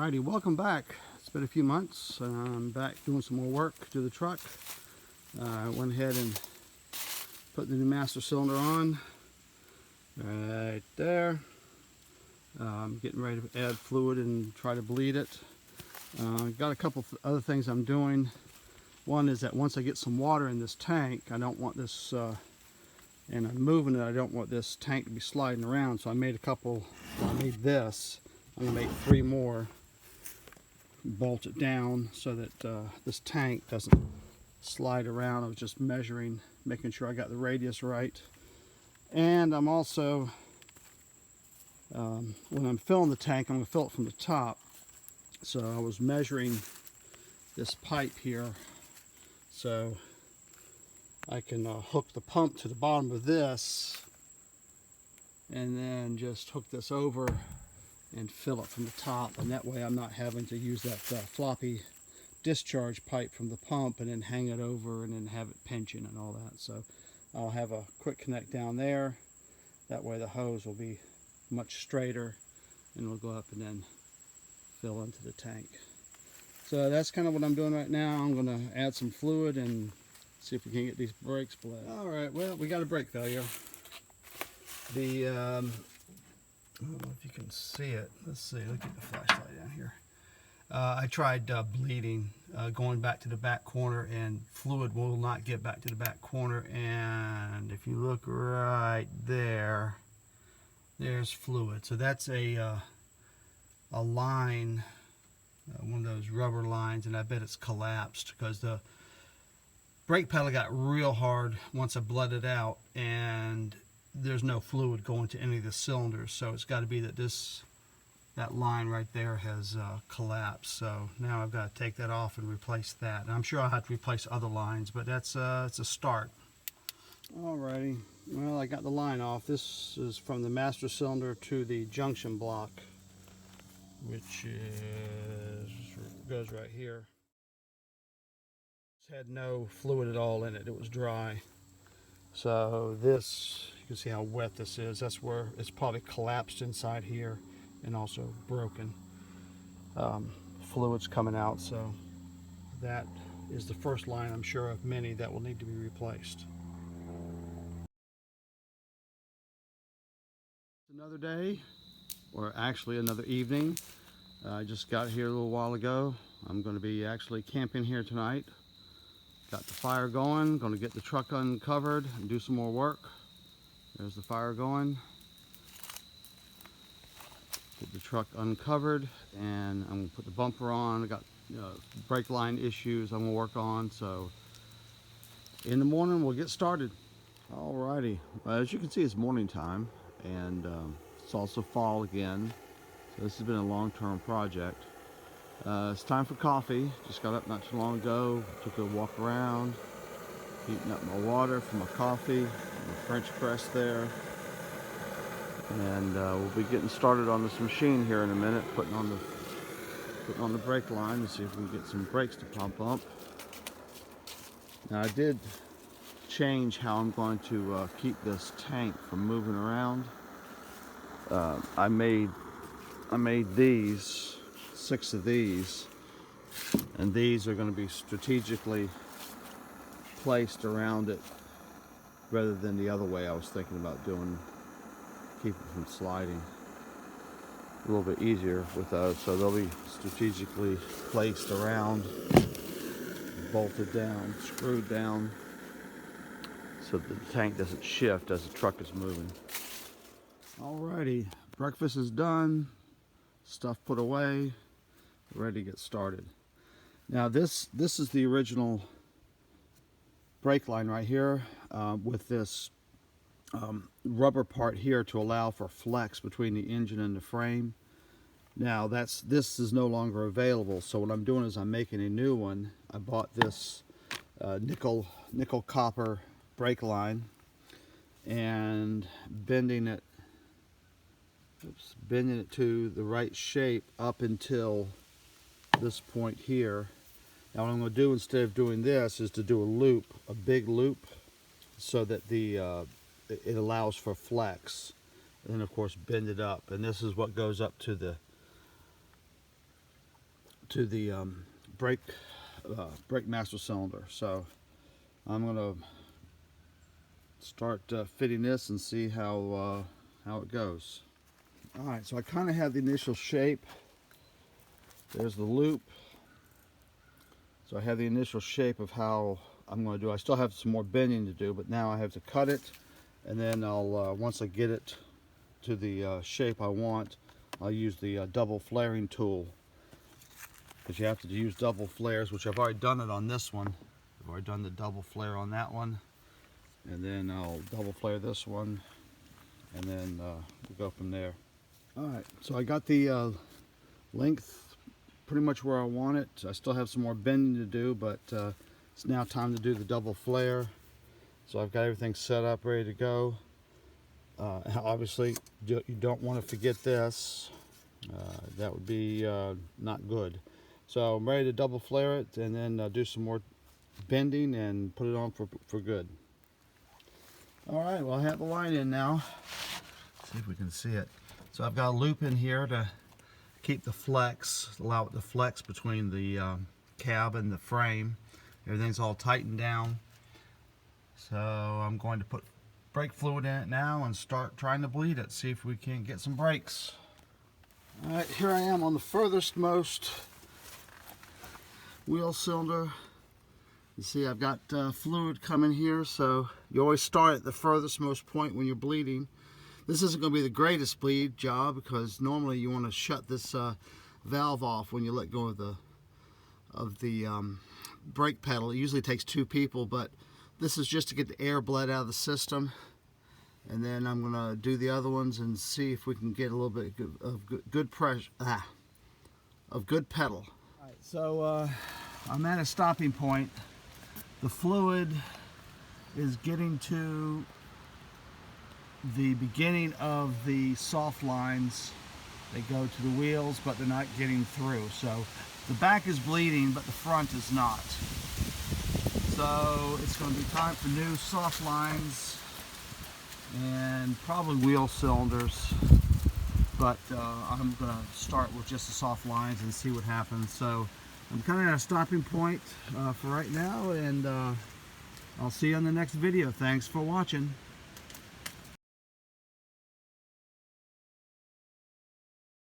Alrighty, welcome back. It's been a few months. I'm back doing some more work to the truck. I went ahead and put the new master cylinder on right there. I'm getting ready to add fluid and try to bleed it. Got a couple other things I'm doing. One is that once I get some water in this tank, I don't want this, and I'm moving it, I don't want this tank to be sliding around. So I made this. I'm going to make 3 more, bolt it down so that this tank doesn't slide around. I was just measuring, making sure I got the radius right. And I'm also, when I'm filling the tank, I'm going to fill it from the top. So I was measuring this pipe here so I can hook the pump to the bottom of this and then just hook this over and fill it from the top, and that way I'm not having to use that floppy discharge pipe from the pump and then hang it over and then have it pinching and all that. So I'll have a quick connect down there. That way the hose will be much straighter and it'll go up and then fill into the tank. So that's kind of what I'm doing right now. I'm going to add some fluid and see if we can get these brakes bled. Alright, well, we got a brake failure. I don't know if you can see it. Let's see, look at the flashlight down here. I tried bleeding, going back to the back corner, and fluid will not get back to the back corner. And if you look right there, there's fluid. So that's a line, one of those rubber lines, and I bet it's collapsed because the brake pedal got real hard once I bled it out, and there's no fluid going to any of the cylinders. So it's got to be that that line right there has collapsed. So now I've got to take that off and replace that. And I'm sure I'll have to replace other lines, but that's it's a start. Alrighty, well, I got the line off. This is from the master cylinder to the junction block, which goes right here. It had no fluid at all in it. It was dry. So this, you can see how wet this is. That's where it's probably collapsed inside here and also broken. Fluid's coming out, so that is the first line, I'm sure, of many that will need to be replaced. Another day, or actually another evening. I just got here a little while ago. I'm going to be actually camping here tonight. Got the fire going, going to get the truck uncovered and do some more work. There's the fire going. Get the truck uncovered, and I'm going to put the bumper on. I got brake line issues I'm going to work on, so in the morning we'll get started. Alrighty, as you can see, it's morning time, and it's also fall again, so this has been a long-term project. It's time for coffee. Just got up not too long ago, took a walk around, heating up my water for my coffee, my French press there. And we'll be getting started on this machine here in a minute, putting on the brake line to see if we can get some brakes to pump up. Now I did change how I'm going to keep this tank from moving around. I made these 6 of these, and these are going to be strategically placed around it rather than the other way I was thinking about doing, keep it from sliding. A little bit easier with those, so they'll be strategically placed around, bolted down, screwed down, so that the tank doesn't shift as the truck is moving. Alrighty, breakfast is done, stuff put away, ready to get started. Now this is the original brake line right here, with this rubber part here to allow for flex between the engine and the frame. Now this is no longer available, so what I'm doing is I'm making a new one. I bought this nickel copper brake line and bending it to the right shape up until this point here. Now what I'm going to do, instead of doing this, is to do a loop, a big loop, so that it allows for flex, and then of course bend it up, and this is what goes up to the to the brake master cylinder. So I'm gonna start fitting this and see how it goes. All right, so I kind of have the initial shape. There's the loop. So I have the initial shape of how I'm going to do it. I still have some more bending to do, but now I have to cut it, and then I'll once I get it to the shape I want, I'll use the double flaring tool, because you have to use double flares, which I've already done it on this one. I've already done the double flare on that one, and then I'll double flare this one, and then we'll go from there. All right, so I got the length pretty much where I want it. I still have some more bending to do, but it's now time to do the double flare. So I've got everything set up, ready to go. Obviously, you don't want to forget this. That would be not good. So I'm ready to double flare it, and then do some more bending and put it on for good. All right, well, I have the line in now. Let's see if we can see it. So I've got a loop in here to keep the flex, allow it to flex between the cab and the frame. Everything's all tightened down. So I'm going to put brake fluid in it now and start trying to bleed it, see if we can get some brakes. All right, here I am on the furthest most wheel cylinder. You see I've got fluid coming here, so you always start at the furthest most point when you're bleeding. This isn't going to be the greatest bleed job, because normally you want to shut this valve off when you let go of the brake pedal. It usually takes two people, but this is just to get the air bled out of the system. And then I'm going to do the other ones and see if we can get a little bit of good pressure, of good pedal. All right, so I'm at a stopping point. The fluid is getting to the beginning of the soft lines. They go to the wheels, but they're not getting through. So the back is bleeding, but the front is not. So it's going to be time for new soft lines and probably wheel cylinders. But I'm going to start with just the soft lines and see what happens. So I'm kind of at a stopping point for right now, and I'll see you on the next video. Thanks for watching.